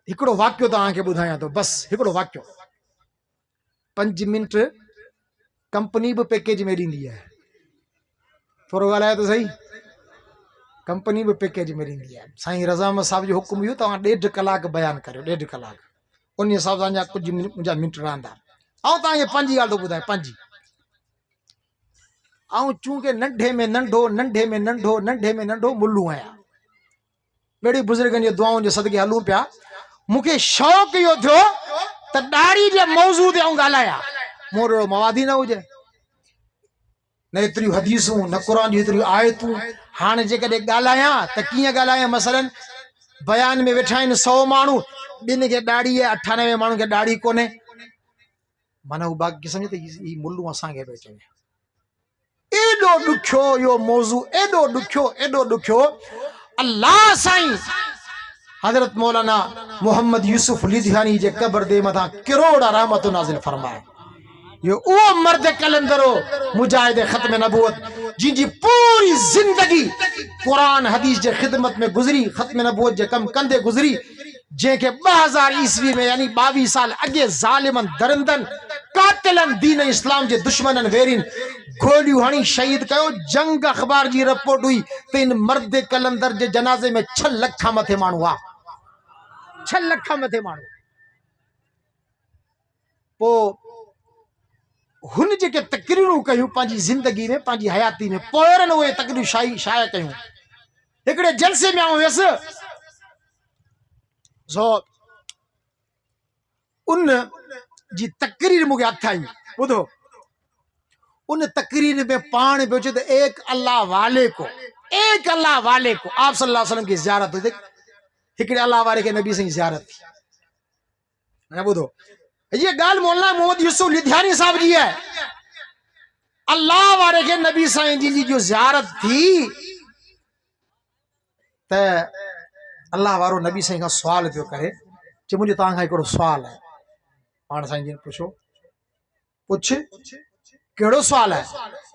हिकिड़ो वाक्यो तव्हांखे ॿुधायां थो, बस हिकिड़ो वाक्यो। 5 मिंट कंपनी भी पैकेज में ॾींदी आहे, थोरो ॻाल्हायो त सही, कंपनी भी पैकेज में ॾींदी आहे। साईं रज़ा अहमद साहब जो हुकुम हुयो तव्हां 1.5 कलाक बयानु करियो, 1.5 कलाक, उन हिसाब सां अञा कुझु मुंहिंजा मिंट रहंदा। ऐं तव्हांखे पंहिंजी ॻाल्हि थो ॿुधायां, पंहिंजी। ऐं चूंकि नंढे में नंढो मुल्लू आहियां, ॿेड़ी बुज़ुर्गनि जी दुआउनि जे सदके हलूं पिया, मूंखे शौक़ु इहो थियो त ॾाढ़ी जे मौज़ू ते आऊं ॻाल्हायां। मूं वटि मवादी न हुजे, न एतिरियूं हदीसूं, न क़ुरान जी एतिरियूं आयतूं। हाणे जेकॾहिं ॻाल्हायां त कीअं ॻाल्हायां? मसलन बयान में वेठा आहिनि 100 माण्हू, ॿिनि खे ॾाढ़ी आहे, 98 माण्हुनि खे ॾाढ़ी कोन्हे। माना हू बाक़ी सम्झे त ही मुल्लू असांखे पियो चवे। एॾो ॾुखियो इहो मौज़ू, एॾो ॾुखियो। अल्लाह साईं हज़रत मौलाना मोहम्मद यूसुफ लिधियानी जे क़ब्र दे मथां करोड़ रहमत नाज़िल फरमाए। यो उहो मर्द कलंदरो मुजाहिद ख़त्म नबूवत जिनकी पूरी जिंदगी कुरान हदीस जे खिदमत में गुजरी, ख़त्म नबूवत जे कम कंदे गुजरी, जंहिंखे 2000 ईस्वी में यानी 22 साल अगे ज़ालिमन, दरिंदन, कातिलन, दीन इस्लाम जे दुश्मनन वेरिन गोलियूं हणी शहीद कयो। जंग अखबार जी रिपोर्ट हुई त इन मर्द कलंदर जे जनाज़े में 6 लख मथे माण्हू आ, 6 लख मथे माण्हू। पोइ हुन जेके तकरीरूं कयूं पंहिंजी जिंदगी में, पंहिंजी हयाती में, पोरन उहे तकरीरूं शाया कयूं। हिकिड़े जलसे में आऊं वियुसि, उन जी तकरीर मूंखे हथ आई। ॿुधो, उन तकरीर में पाण पियो चए त एक अल्लाह वाले को आप सल्लल्लाहु अलैहि वसल्लम की ज़ियारत हुई। हिकिड़े अल्लाह वारे खे नबी साईं ज़ियारत थी। ॿुधो, ये गाल मौलाना मोहम्मद यूसुफ लिधियानी साहब जी है। अल्लाह वारे के नबी साईं जी जो ज़ियारत थी त अल्लाह वारो नबी साईं का सवाल पियो करे, चए मुझे तव्हां खां हिकिड़ो सवाल है। पाण साईं जी पुछो, पुछ, कहिड़ो सवाल है?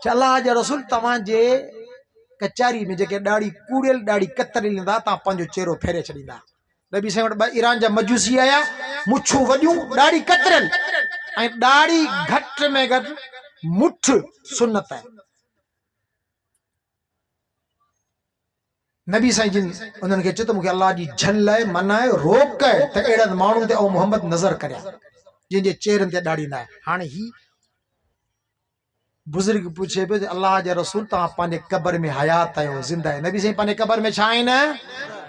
चए अल्लाह जा रसूल, तव्हां जे कचहरी में जेके ॾाढ़ी कूड़ियल, ॾाढ़ी कतरियल ईंदा, तव्हां पंहिंजो चेहरो फेरे छॾींदा। नबी साईं वटि 2 ईरान जा मजूसी आया, मुछूं वॾियूं, ॾाढ़ी कतरियल ऐं ॾाढ़ी घटि में घटि मुठ सुन्नत है। नबी साईं जिन उन्हनि खे चयो त मूंखे अल्लाह जी झल आहे, मनाए, रोक आहे त अहिड़नि माण्हुनि ते ऐं मोहम्मद नज़र करिया जिनजे चेहरनि ते ॾाढ़ी न आहे। हाणे ही बुजुर्ग पूछे पियो, अल्लाह जा रसूल, तव्हां पंहिंजे क़ब्र में हयात आहियो, ज़िंदा आहियो, नबी साईं पंहिंजे क़ब्र में छा आहिनि?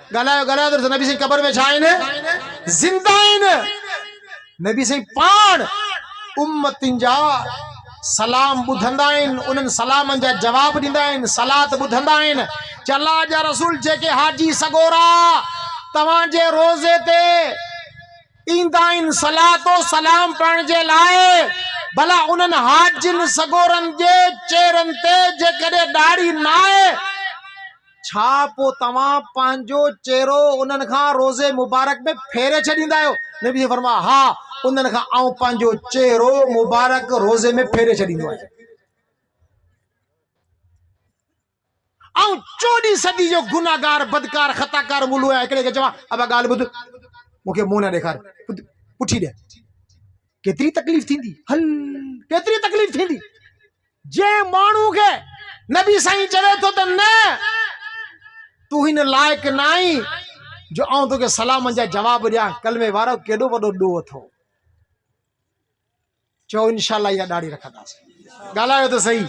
ॻाल्हायो त नबी साईं क़ब्र में छा आहिनि? ज़िंदा आहिनि। नबी साईं पाण उम्मतिन जा सलाम ॿुधंदा आहिनि, उन्हनि सलामनि जा जवाब ॾींदा आहिनि, सलात ॿुधंदा आहिनि। चए अल्लाह जा रसूल, जेके हाजी सगोरा तव्हांजे रोज़े ते ईंदा आहिनि सलातो सलाम पढ़ण जे लाइ, भला उन्हनि हाजिन सगोरनि जे चेहरनि ते जेकॾहिं ॾाढ़ी न आहे, छा पोइ तव्हां पंहिंजो चेहरो उन्हनि खां रोज़े मुबारक में फेरे छॾींदा आहियो? नबी फरमा, हा, उन्हनि खां आऊं पंहिंजो चेहरो मुबारक रोज़े में फेरे छॾींदो आहियां। आऊं 14 सदी जो गुनाहगार, बदकार, ख़ताकार मुल्लू आहियां। हिकिड़े खे चवां, अब ॻाल्हि ॿुध, मूंखे मुंहुं न ॾेखार, पुठी ॾे, केतिरी तकलीफ़ थींदी? हल, केतिरी तकलीफ़ थींदी? जंहिं माण्हू खे नबी साईं चवे थो त न, तू हिन लाइक़ न आहीं जो आऊं तोखे सलाम जा जवाब ॾियां, कलमे वारो केॾो वॾो ॾोह थो। चओ इंशाअल्लाह इहा ॾाढ़ी रखंदासीं। ॻाल्हायो त सही,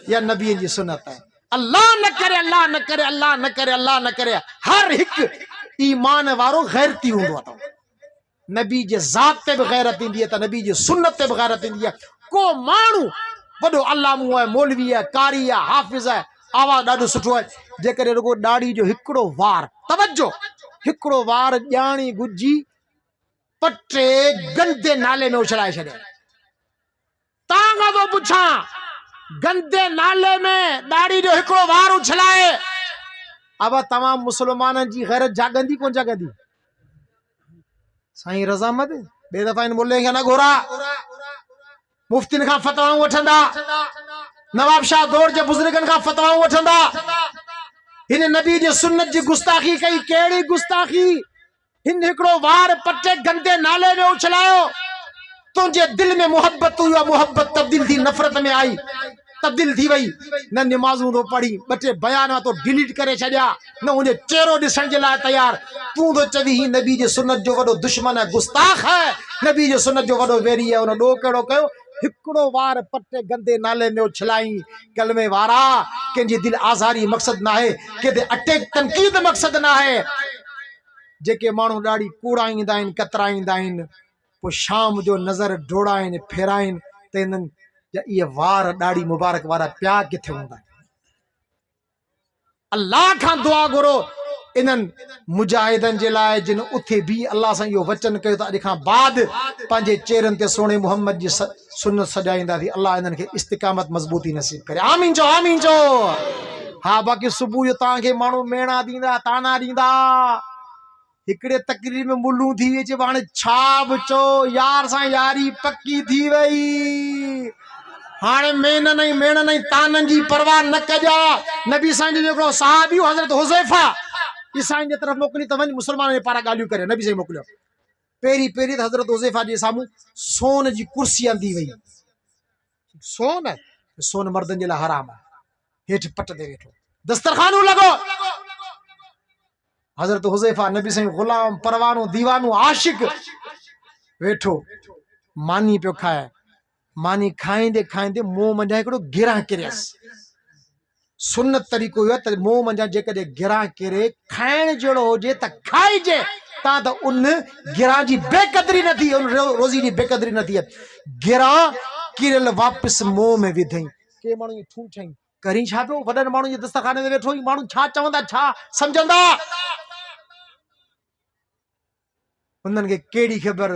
इहा नबीअ जी सुन्नत आहे। अल्लाह न करे, अल्लाह न करे, अल्लाह न करे, अल्लाह न करे। हर हिकु ईमान वारो गैरती हूंदो आहे। नबी जे ज़ात ते बि गैरत ईंदी आहे त नबी जी सुन्नत ते बि गैरत ईंदी आहे। को माण्हू वॾो अल्लामू आहे, मौलवी आहे, कारी आहे, हाफ़िज़ आहे, आवाज़ ॾाढो सुठो आहे, जेकॾहिं रुगो ॾाढ़ी जो हिकिड़ो वार, तवज्जो, हिकिड़ो वार ॼाणी गुजी पटे गंदे नाले में उछलाए छॾे। तव्हां खां थो पुछां, गंदे नाले में ॾाढ़ी जो हिकिड़ो वार उछलाए, अब तमाम मुसलमाननि जी गैरत जागंदी कोन जागंदी? साईं रज़ामत बे दफ़ा इन मुल्ले खे न घुरा, मुफ्तिन खां फतवाऊं वठंदा, नवाब शाह दौर जे बुजुर्गनि खां फतवाऊं वठंदा। हिन नबी जे सुन्नत जी गुस्ताखी कई। केड़ी गुस्ताखी? हिन हिकिड़ो वार पटे गंदे नाले में उछलायो, तुझे दिल में मोहब्बत हुई, मोहब्बत तब्दील थी नफरत में आई, तब्दील थी वही। न नमाज़ूं तो पढ़ी, बटे बयान तो डिलीट करे छड़िया, न उन्हें चेहरो दिसण जे लाइ तैयार। तू तो चवी ही नबी जे सुन्नत जो वडो दुश्मन है, गुस्ताख है, नबी जे सुन्नत जो वडो वेरी है। उन डो कहिड़ो कयो, हिकिड़ो वार पटे गंदे नाले में उछलाई। कलमे वारा कंहिंजी दिल आज़ारी मक़सद ना है, केदे अटैक तनकीद मक़सद ना है। जेके माण्हू ॾाढी कूड़ाईंदा आहिनि, कतराईंदा आहिनि, पोइ शाम जो नज़र डोड़ाइनि फेराइनि त इन्हनि ये वार ॾाढी मुबारक वारा प्या किथे हूंदा। अल्लाह खां दुआ घुरो इन्हनि मुजाहिदनि जे लाइ जिन उथे भी अल्लाह सां इहो वचन कयो त अॼु खां बाद पंहिंजे चेहरनि ते सोणे मुहम्मद जी सुन्नत सजाईंदासीं। अल्लाह इन्हनि खे इस्तिकामत मज़बूती नसीब करे। आमीन चओ, आमीन चओ। हा, बाक़ी सुबुह जो तव्हांखे माण्हू मेणा ॾींदा, ताना ॾींदा, हिकिड़े तकरीर में मुलूं थी अचे, हाणे छा बि चओ, यार सां यारी पक्की थी वई। हाणे मेन नहीं तानन जी परवाह न कजा। नबी साईं जो हिकिड़ो सहाबी हज़रत हुज़ैफा ईसाईं जे तरफ़ मोकिली त वञ मुसलमान जे पारां ॻाल्हियूं करे। नबी साईं मोकिलियो। पहिरीं त हज़रत हुज़ैफा जे साम्हूं सोन जी कुर्सी आंदी वई। सोन मर्दनि जे लाइ हराम आहे। हेठि पट ते वेठो, दस्तरखानो लॻो। हज़रत हुज़ैफा नबी साईं गुलाम परवानो दीवानो आशिक वेठो, मानी पियो खाए। मानी खाईंदे खाईंदे मुंहुं मंझां हिकिड़ो गिरां किरियसि। सुन्नत तरीक़ो इहो त मुंहुं मंझां जेकॾहिं गिरां किरे, खाइण जहिड़ो हुजे त खाइजे, तां त उन गिरां जी बेक़दरी न थी, उन रोज़ी जी बेक़दरी न थी। गिरां किरियल वापसि मुंहुं में विधई। के माण्हू इहे ठू ठई करी छा पियो, वॾनि माण्हू जे दस्तरखाने ते वेठो, माण्हू छा चवंदा, छा सम्झंदा, उन्हनि खे कहिड़ी ख़बर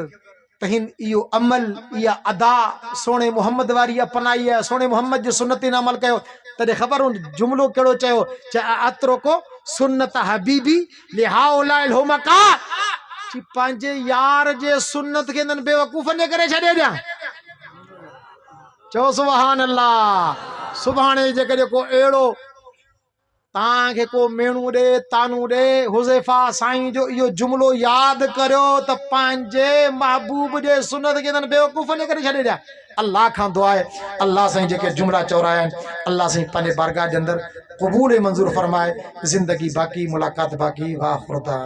त हिन इहो अमल, इहा अदा सोणे मुहम्मद वारी अपनाई आहे, सोणे मुहम्मद जो सुन्नत न अमल कयो। तॾहिं ख़बर उन जुमिलो कहिड़ो चयो, अतरो को सुन्नत हबीबी लिहाउलाइल हुमका, पंहिंजे यार जे सुन्नत खे इन्हनि बेवकूफ़नि जे करे छॾे ॾियां। चओ सुभान अल्लाह। सुभाणे जेकॾहिं को अहिड़ो तव्हांखे को मेणू ॾे, तानू ॾे, हुज़ैफा साईं जो इहो जुमिलो यादि करियो त पंहिंजे महबूब जे सुन्नत खे इन्हनि बेवकूफ़नि जे करे छॾे ॾियां। अल्लाह खां दुआ आहे, अल्लाह साईं जेके जुमिला चौराया आहिनि, अल्लाह साईं पंहिंजे बारगाह जे अंदरि क़बूल मंज़ूर फरमाए। ज़िंदगी बाक़ी, मुलाक़ात बाक़ी। वाह खुदा।